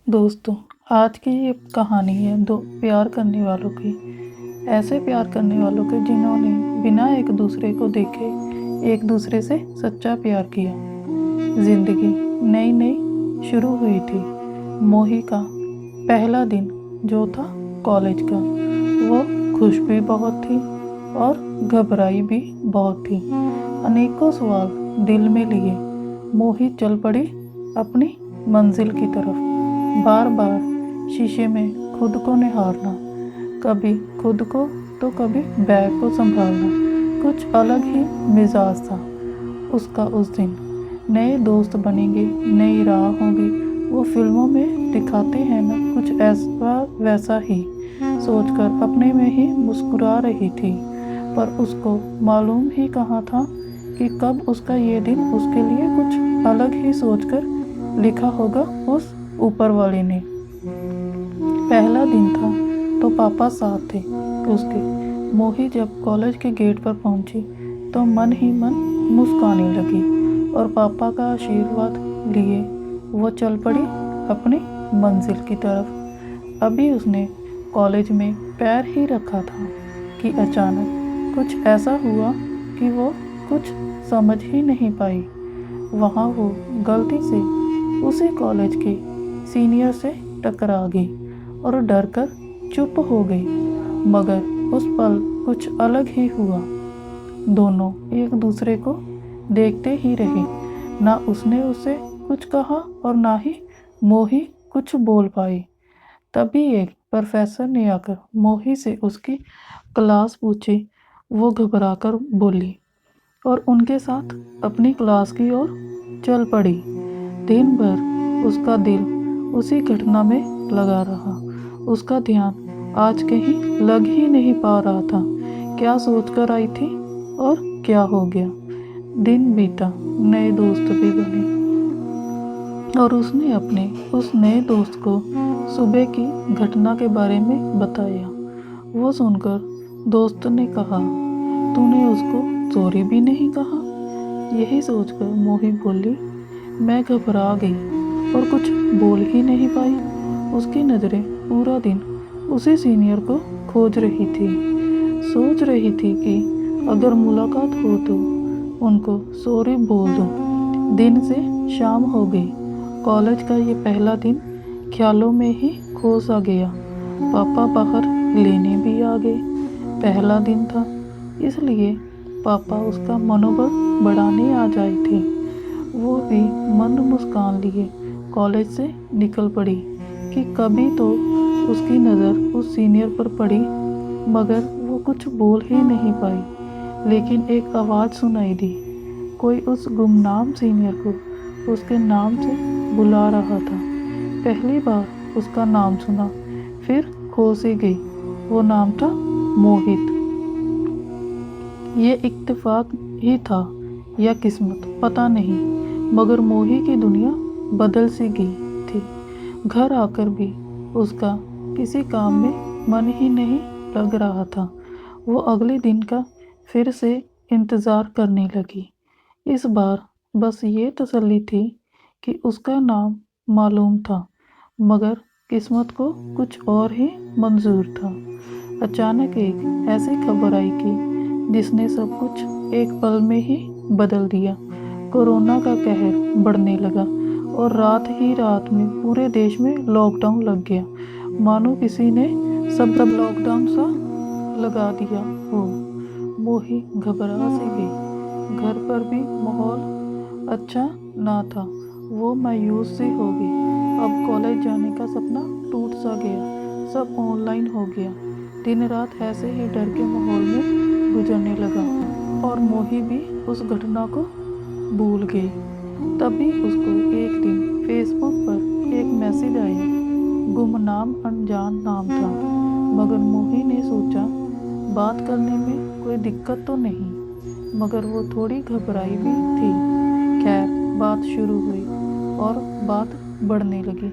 दोस्तों, आज की ये कहानी है दो प्यार करने वालों की। ऐसे प्यार करने वालों के जिन्होंने बिना एक दूसरे को देखे एक दूसरे से सच्चा प्यार किया। जिंदगी नई नई शुरू हुई थी। मोही का पहला दिन जो था कॉलेज का, वो खुश भी बहुत थी और घबराई भी बहुत थी। अनेकों सवाल दिल में लिए मोही चल पड़ी अपनी मंजिल की तरफ। बार बार शीशे में खुद को निहारना, कभी खुद को तो कभी बैग को संभालना। कुछ अलग ही मिजाज था उसका उस दिन। नए दोस्त बनेंगे, नई राह होगी, वो फिल्मों में दिखाते हैं ना, कुछ ऐसा वैसा ही सोचकर अपने में ही मुस्कुरा रही थी। पर उसको मालूम ही कहाँ था कि कब उसका ये दिन उसके लिए कुछ अलग ही सोचकर लिखा होगा उस ऊपर वाले ने। पहला दिन था तो पापा साथ थे उसके। मोही जब कॉलेज के गेट पर पहुंची तो मन ही मन मुस्काने लगी और पापा का आशीर्वाद लिए वो चल पड़ी अपनी मंजिल की तरफ। अभी उसने कॉलेज में पैर ही रखा था कि अचानक कुछ ऐसा हुआ कि वो कुछ समझ ही नहीं पाई। वहाँ वो गलती से उसी कॉलेज के सीनियर से टकरा गई और डर कर चुप हो गई। मगर उस पल कुछ अलग ही हुआ। दोनों एक दूसरे को देखते ही रहे। ना उसने उसे कुछ कहा और ना ही मोही कुछ बोल पाई। तभी एक प्रोफेसर ने आकर मोही से उसकी क्लास पूछी। वो घबराकर बोली और उनके साथ अपनी क्लास की ओर चल पड़ी। दिन भर उसका दिल उसी घटना में लगा रहा। उसका ध्यान आज कहीं लग ही नहीं पा रहा था। क्या सोचकर आई थी और क्या हो गया। दिन बीता, नए दोस्त भी बने और उसने अपने उस नए दोस्त को सुबह की घटना के बारे में बताया। वो सुनकर दोस्त ने कहा, तूने उसको सॉरी भी नहीं कहा। यही सोचकर मोही बोली, मैं घबरा गई और कुछ बोल ही नहीं पाई। उसकी नज़रें पूरा दिन उसी सीनियर को खोज रही थी। सोच रही थी कि अगर मुलाकात हो तो उनको सॉरी बोल दूं। दिन से शाम हो गई। कॉलेज का ये पहला दिन ख्यालों में ही खो सा गया। पापा बाहर लेने भी आ गए। पहला दिन था इसलिए पापा उसका मनोबल बढ़ाने आ जाए थे। वो भी मंद मुस्कान लिए कॉलेज से निकल पड़ी कि कभी तो उसकी नज़र उस सीनियर पर पड़ी, मगर वो कुछ बोल ही नहीं पाई। लेकिन एक आवाज़ सुनाई दी। कोई उस गुमनाम सीनियर को उसके नाम से बुला रहा था। पहली बार उसका नाम सुना, फिर खो सी गई। वो नाम था मोहित। ये इत्तेफाक ही था या किस्मत, पता नहीं, मगर मोही की दुनिया बदल सी गई थी। घर आकर भी उसका किसी काम में मन ही नहीं लग रहा था। वो अगले दिन का फिर से इंतज़ार करने लगी। इस बार बस ये तसल्ली थी कि उसका नाम मालूम था, मगर किस्मत को कुछ और ही मंजूर था। अचानक एक ऐसी खबर आई कि जिसने सब कुछ एक पल में ही बदल दिया। कोरोना का कहर बढ़ने लगा और रात ही रात में पूरे देश में लॉकडाउन लग गया। मानो किसी ने सब लॉकडाउन सा लगा दिया हो। मोही घबरा सी गई। घर पर भी माहौल अच्छा ना था। वो मायूस सी हो गई। अब कॉलेज जाने का सपना टूट सा गया। सब ऑनलाइन हो गया। दिन रात ऐसे ही डर के माहौल में गुजरने लगा और मोही भी उस घटना को भूल गई। तभी उसको एक दिन फेसबुक पर एक मैसेज आया। गुमनाम अनजान नाम था, मगर मोही ने सोचा बात करने में कोई दिक्कत तो नहीं, मगर वो थोड़ी घबराई भी थी। खैर, बात शुरू हुई और बात बढ़ने लगी।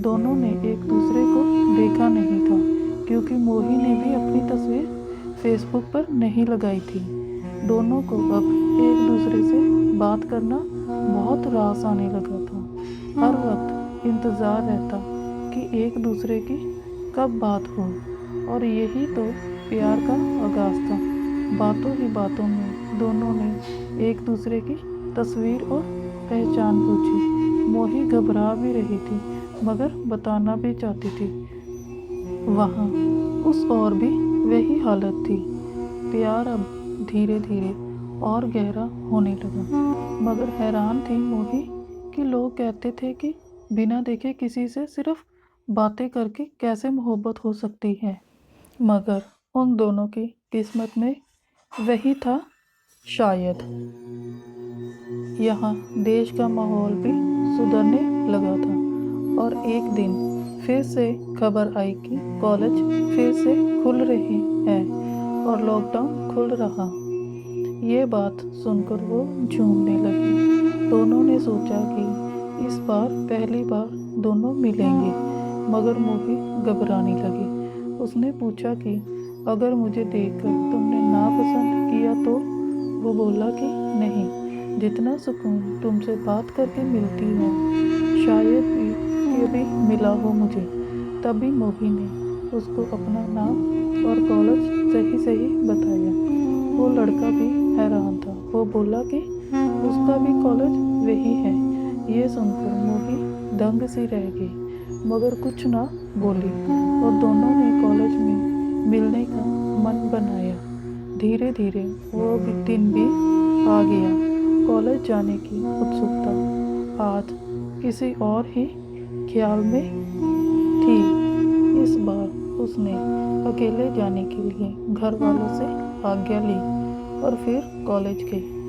दोनों ने एक दूसरे को देखा नहीं था क्योंकि मोही ने भी अपनी तस्वीर फेसबुक पर नहीं लगाई थी। दोनों को अब एक दूसरे से बात करना बहुत रास आने लगा था। हर वक्त इंतज़ार रहता कि एक दूसरे की कब बात हो, और यही तो प्यार का आगाज़ था। बातों ही बातों में दोनों ने एक दूसरे की तस्वीर और पहचान पूछी। मोही घबरा भी रही थी मगर बताना भी चाहती थी। वहाँ उस और भी वही हालत थी। प्यार अब धीरे धीरे और गहरा होने लगा, मगर हैरान थी मोही कि लोग कहते थे कि बिना देखे किसी से सिर्फ बातें करके कैसे मोहब्बत हो सकती है। मगर उन दोनों की किस्मत में वही था शायद। यहाँ देश का माहौल भी सुधरने लगा था और एक दिन फिर से खबर आई कि कॉलेज फिर से खुल रहे हैं और लॉकडाउन खुल रहा। ये बात सुनकर वो झूमने लगी। दोनों ने सोचा कि इस बार पहली बार दोनों मिलेंगे, मगर मोही घबराने लगी। उसने पूछा कि अगर मुझे देखकर तुमने नापसंद किया तो? वो बोला कि नहीं, जितना सुकून तुमसे बात करके मिलती है शायद ये भी मिला हो मुझे। तभी मोही ने उसको अपना नाम और कॉलेज सही सही बताया। वो लड़का भी हैरान था। वो बोला कि उसका भी कॉलेज वही है। ये सुनकर मोही दंग सी रह गई मगर कुछ ना बोली और दोनों ने कॉलेज में मिलने का मन बनाया। धीरे धीरे वो दिन भी आ गया। कॉलेज जाने की उत्सुकता आज किसी और ही ख्याल में थी। इस बार उसने अकेले जाने के लिए घर वालों से आज्ञा ली और फिर कॉलेज गई।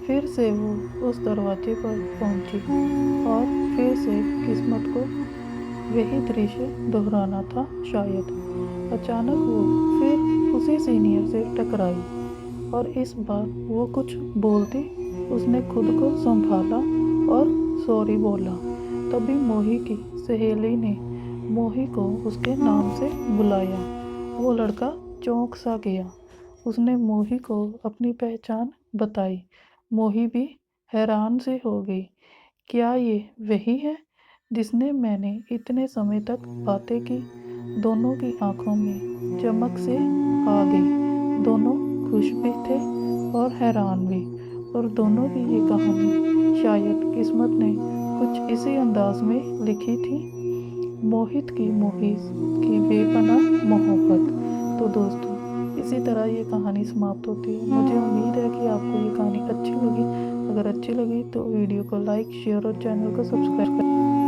फिर से वो उस दरवाजे पर पहुंची और फिर से किस्मत को वही दृश्य दोहराना था शायद। अचानक वो फिर उसी सीनियर से टकराई और इस बार वो कुछ बोलती उसने खुद को संभाला और सॉरी बोला। तभी मोही की सहेली ने मोही को उसके नाम से बुलाया। वो लड़का चौंक सा गया। उसने मोही को अपनी पहचान बताई। मोही भी हैरान से हो गई। क्या ये वही है जिसने मैंने इतने समय तक बातें की? दोनों की आंखों में चमक से आ गई। दोनों खुश भी थे और हैरान भी, और दोनों की ये कहानी शायद किस्मत ने कुछ इसी अंदाज में लिखी थी। मोहित की मोहित की बेपनाह मोहब्बत। तो दोस्तों, इसी तरह ये कहानी समाप्त होती है। मुझे उम्मीद है कि आपको ये कहानी अच्छी लगी। अगर अच्छी लगी तो वीडियो को लाइक, शेयर और चैनल को सब्सक्राइब करें।